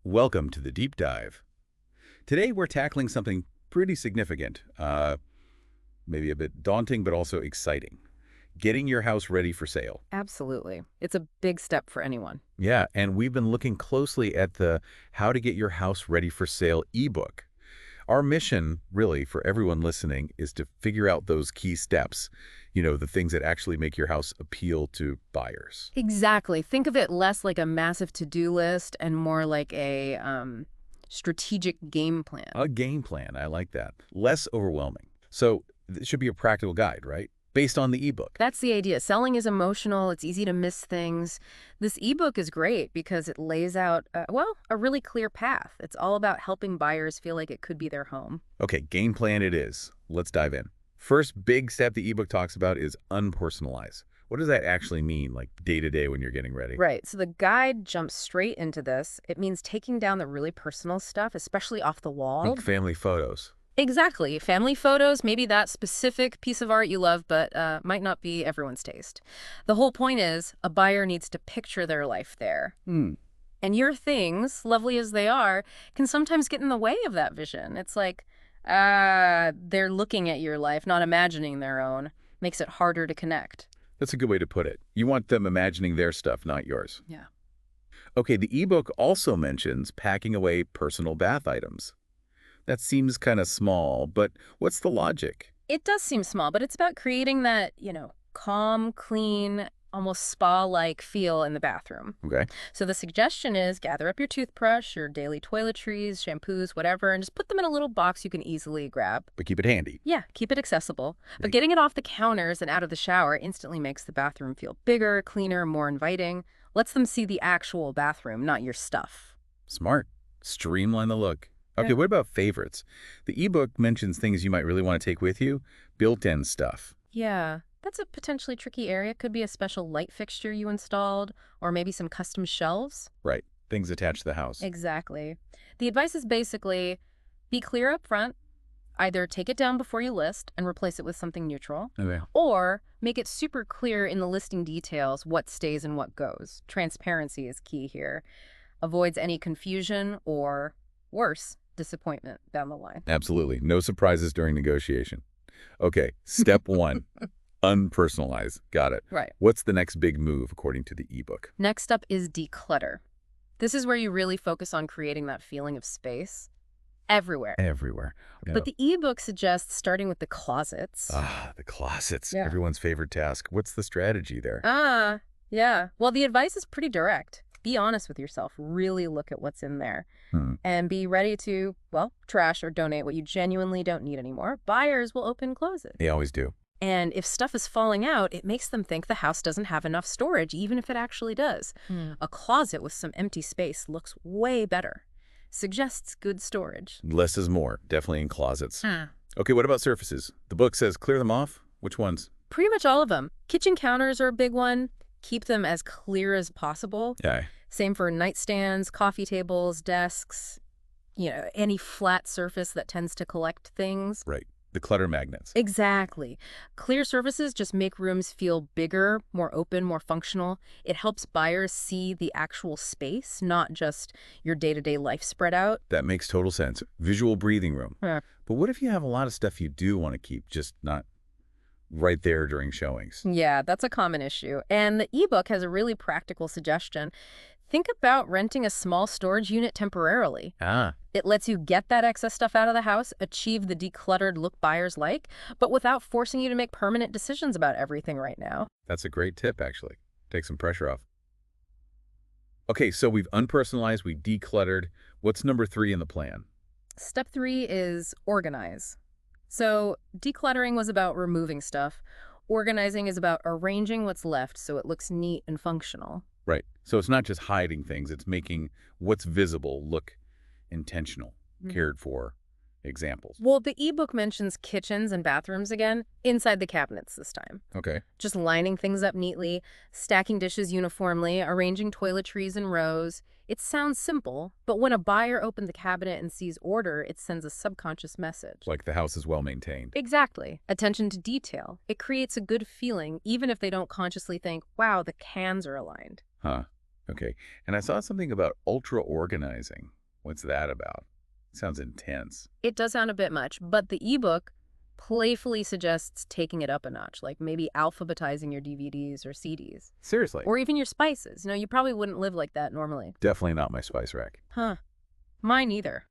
Welcome to the deep dive. Today we're tackling something pretty significant, maybe a bit daunting but also exciting. Getting your house ready for sale. Absolutely. It's a big step for anyone. Yeah, and we've been looking closely at the How to Get Your House Ready for Sale ebook. Our mission, really, for everyone listening, is to figure out those key steps, the things that actually make your house appeal to buyers. Exactly. Think of it less like a massive to-do list and more like a strategic game plan. A game plan, I like that. Less overwhelming. So it should be a practical guide, right? Based on the ebook. That's the idea. Selling is emotional. It's easy to miss things. This ebook is great because it lays out, a really clear path. It's all about helping buyers feel like it could be their home. Okay, game plan it is. Let's dive in. First big step the ebook talks about is unpersonalize. What does that actually mean, like day to day when you're getting ready? Right. So the guide jumps straight into this. It means taking down the really personal stuff, especially off the wall. Like family photos. Exactly. Family photos, maybe that specific piece of art you love, but might not be everyone's taste. The whole point is a buyer needs to picture their life there. And your things, lovely as they are, can sometimes get in the way of that vision. It's like they're looking at your life, not imagining their own. Makes it harder to connect. That's a good way to put it. You want them imagining their stuff, not yours. Yeah. Okay, the ebook also mentions packing away personal bath items. That seems kind of small, but what's the logic? It does seem small, but it's about creating that, calm, clean, almost spa-like feel in the bathroom. Okay. So the suggestion is gather up your toothbrush, your daily toiletries, shampoos, whatever, and just put them in a little box you can easily grab. But keep it handy. Yeah, keep it accessible. But getting it off the counters and out of the shower instantly makes the bathroom feel bigger, cleaner, more inviting. Lets them see the actual bathroom, not your stuff. Smart. Streamline the look. Okay, Yeah. what about favorites? The ebook mentions things you might really want to take with you. Built-in stuff. Yeah, that's a potentially tricky area. Could be a special light fixture you installed, or maybe some custom shelves. Right. Things attached to the house. Exactly. The advice is basically be clear up front. Either take it down before you list and replace it with something neutral, Okay. or make it super clear in the listing details what stays and what goes. Transparency is key here. Avoids any confusion or, worse, disappointment down the line. Absolutely. No surprises during negotiation. Okay, step one, unpersonalize. Got it. Right. What's the next big move according to the ebook? Next up is declutter. This is where you really focus on creating that feeling of space everywhere. Everywhere. But the ebook suggests starting with the closets. The closets. Yeah. Everyone's favorite task. What's the strategy there? Yeah. Well, the advice is pretty direct. Be honest with yourself. Really look at what's in there. And be ready to, trash or donate what you genuinely don't need anymore. Buyers will open and close it. They always do. And if stuff is falling out, it makes them think the house doesn't have enough storage, even if it actually does. A closet with some empty space looks way better. Suggests good storage. Less is more. Definitely in closets. Okay, what about surfaces? The book says clear them off. Which ones? Pretty much all of them. Kitchen counters are a big one. Keep them as clear as possible. Yeah. Same for nightstands, coffee tables, desks, any flat surface that tends to collect things. Right. The clutter magnets. Exactly. Clear surfaces just make rooms feel bigger, more open, more functional. It helps buyers see the actual space, not just your day-to-day life spread out. That makes total sense. Visual breathing room. Yeah. But what if you have a lot of stuff you do want to keep, just not right there during showings? Yeah, that's a common issue. And the ebook has a really practical suggestion. Think about renting a small storage unit temporarily. It lets you get that excess stuff out of the house, achieve the decluttered look buyers like, but without forcing you to make permanent decisions about everything right now. That's a great tip, actually. Take some pressure off. Okay, so we've unpersonalized, we decluttered. What's number 3 in the plan? Step 3 is organize. So decluttering was about removing stuff. Organizing is about arranging what's left so it looks neat and functional. Right. So it's not just hiding things, it's making what's visible look intentional, cared for. Examples. Well, the ebook mentions kitchens and bathrooms again, inside the cabinets this time. Okay. Just lining things up neatly, stacking dishes uniformly, arranging toiletries in rows. It sounds simple, but when a buyer opens the cabinet and sees order, it sends a subconscious message. Like the house is well maintained. Exactly. Attention to detail. It creates a good feeling, even if they don't consciously think, wow, the cans are aligned. Okay. And I saw something about ultra organizing. What's that about? Sounds intense. It does sound a bit much, but the ebook playfully suggests taking it up a notch, like maybe alphabetizing your DVDs or CDs, Seriously. or even your spices. You probably wouldn't live like that normally. Definitely not my spice rack. Huh. Mine either.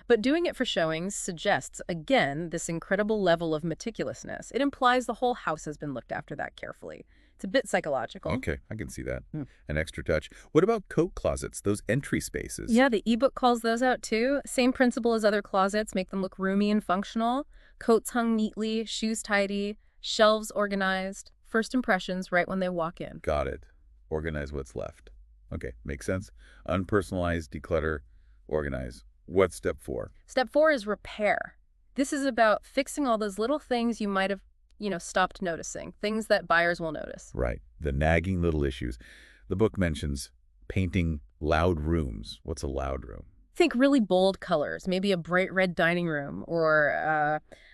But doing it for showings suggests, again, this incredible level of meticulousness. It implies the whole house has been looked after that carefully. It's a bit psychological. Okay, I can see that. Hmm. An extra touch. What about coat closets, those entry spaces? Yeah, the ebook calls those out too. Same principle as other closets, make them look roomy and functional. Coats hung neatly, shoes tidy, shelves organized. First impressions right when they walk in. Got it. Organize what's left. Okay, makes sense. Unpersonalize, declutter, organize. What's step 4? Step 4 is repair. This is about fixing all those little things you might have, stopped noticing, things that buyers will notice. Right, the nagging little issues. The book mentions painting loud rooms. What's a loud room? Think really bold colors, maybe a bright red dining room or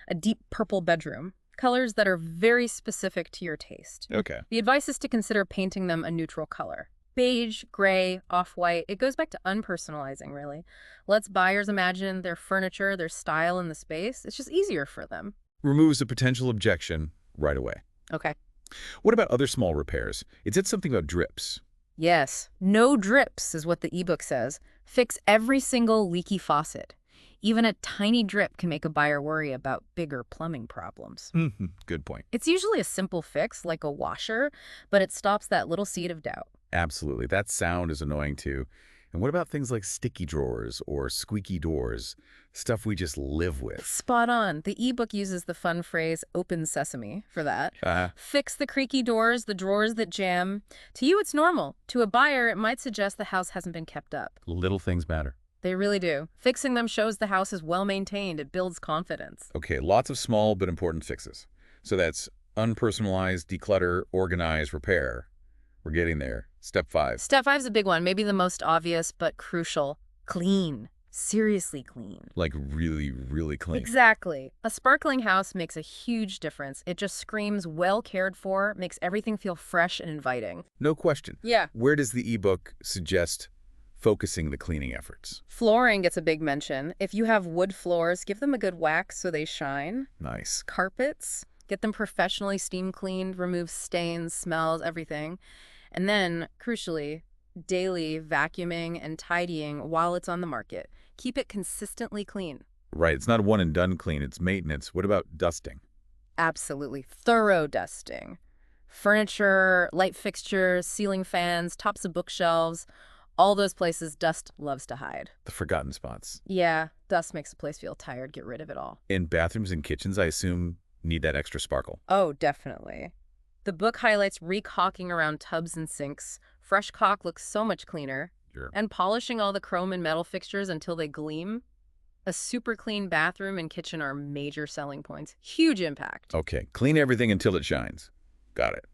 a deep purple bedroom. Colors that are very specific to your taste. Okay. The advice is to consider painting them a neutral color. Beige, gray, off-white. It goes back to unpersonalizing, really. Lets buyers imagine their furniture, their style in the space. It's just easier for them. Removes a potential objection right away. Okay. What about other small repairs? It said something about drips. Yes, no drips is what the ebook says. Fix every single leaky faucet. Even a tiny drip can make a buyer worry about bigger plumbing problems. Good point. It's usually a simple fix, like a washer, but it stops that little seed of doubt. Absolutely. That sound is annoying too. And what about things like sticky drawers or squeaky doors? Stuff we just live with. Spot on. The ebook uses the fun phrase open sesame for that. Uh, Fix the creaky doors, the drawers that jam. To you, it's normal. To a buyer, it might suggest the house hasn't been kept up. Little things matter. They really do. Fixing them shows the house is well maintained. It builds confidence. Okay, lots of small but important fixes. So that's unpersonalized, declutter, organize, repair. We're getting there. Step 5. Step 5 is a big one, maybe the most obvious but crucial. Clean. Seriously clean. Like really, really clean. Exactly. A sparkling house makes a huge difference. It just screams well cared for, makes everything feel fresh and inviting. No question. Yeah. Where does the ebook suggest focusing the cleaning efforts? Flooring gets a big mention. If you have wood floors, give them a good wax so they shine. Nice. Carpets, get them professionally steam cleaned, remove stains, smells, everything. And then, crucially, daily vacuuming and tidying while it's on the market. Keep it consistently clean. Right, it's not a one and done clean, it's maintenance. What about dusting? Absolutely. Thorough dusting. Furniture, light fixtures, ceiling fans, tops of bookshelves, all those places dust loves to hide. The forgotten spots. Yeah, dust makes a place feel tired. Get rid of it all. In bathrooms and kitchens, I assume, need that extra sparkle. Oh, definitely. The book highlights recaulking around tubs and sinks. Fresh caulk looks so much cleaner. Sure. And polishing all the chrome and metal fixtures until they gleam. A super clean bathroom and kitchen are major selling points. Huge impact. Okay, clean everything until it shines. Got it.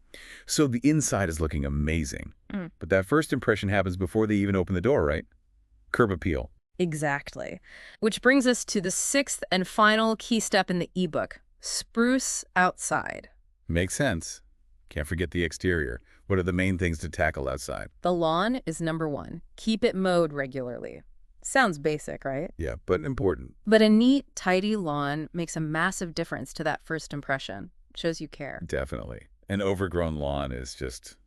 So the inside is looking amazing. But that first impression happens before they even open the door, right? Curb appeal. Exactly. Which brings us to the 6th and final key step in the ebook. Spruce outside. Makes sense. Can't forget the exterior. What are the main things to tackle outside? The lawn is number 1. Keep it mowed regularly. Sounds basic, right? Yeah, but important. But a neat, tidy lawn makes a massive difference to that first impression. Shows you care. Definitely. An overgrown lawn is just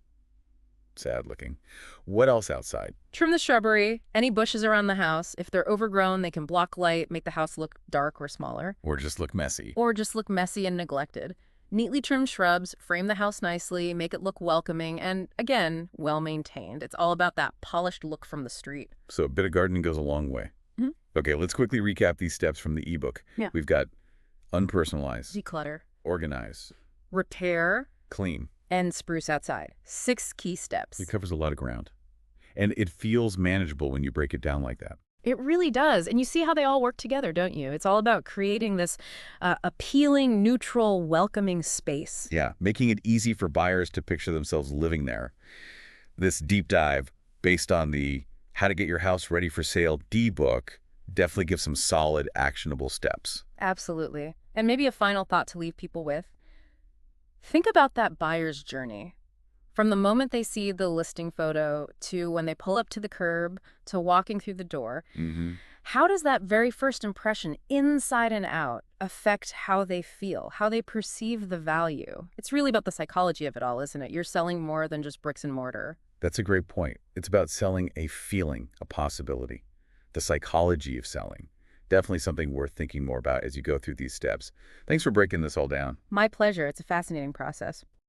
sad looking. What else outside? Trim the shrubbery, any bushes around the house. If they're overgrown, they can block light, make the house look dark or smaller. Or just look messy. Or just look messy and neglected. Neatly trimmed shrubs, frame the house nicely, make it look welcoming, and again, well-maintained. It's all about that polished look from the street. So a bit of gardening goes a long way. Mhm. Okay, let's quickly recap these steps from the ebook. Yeah. We've got unpersonalize, Declutter, organize, repair, clean. and spruce outside. 6 key steps. It covers a lot of ground. And it feels manageable when you break it down like that. It really does. And you see how they all work together, don't you? It's all about creating this appealing, neutral, welcoming space. Yeah, making it easy for buyers to picture themselves living there. This deep dive, based on the How to Get Your House Ready for Sale D-book, definitely gives some solid, actionable steps. Absolutely. And maybe a final thought to leave people with. Think about that buyer's journey. From the moment they see the listing photo to when they pull up to the curb to walking through the door, Mm-hmm. how does that very first impression, inside and out, affect how they feel, how they perceive the value? It's really about the psychology of it all, isn't it? You're selling more than just bricks and mortar. That's a great point. It's about selling a feeling, a possibility, the psychology of selling. Definitely something worth thinking more about as you go through these steps. Thanks for breaking this all down. My pleasure. It's a fascinating process.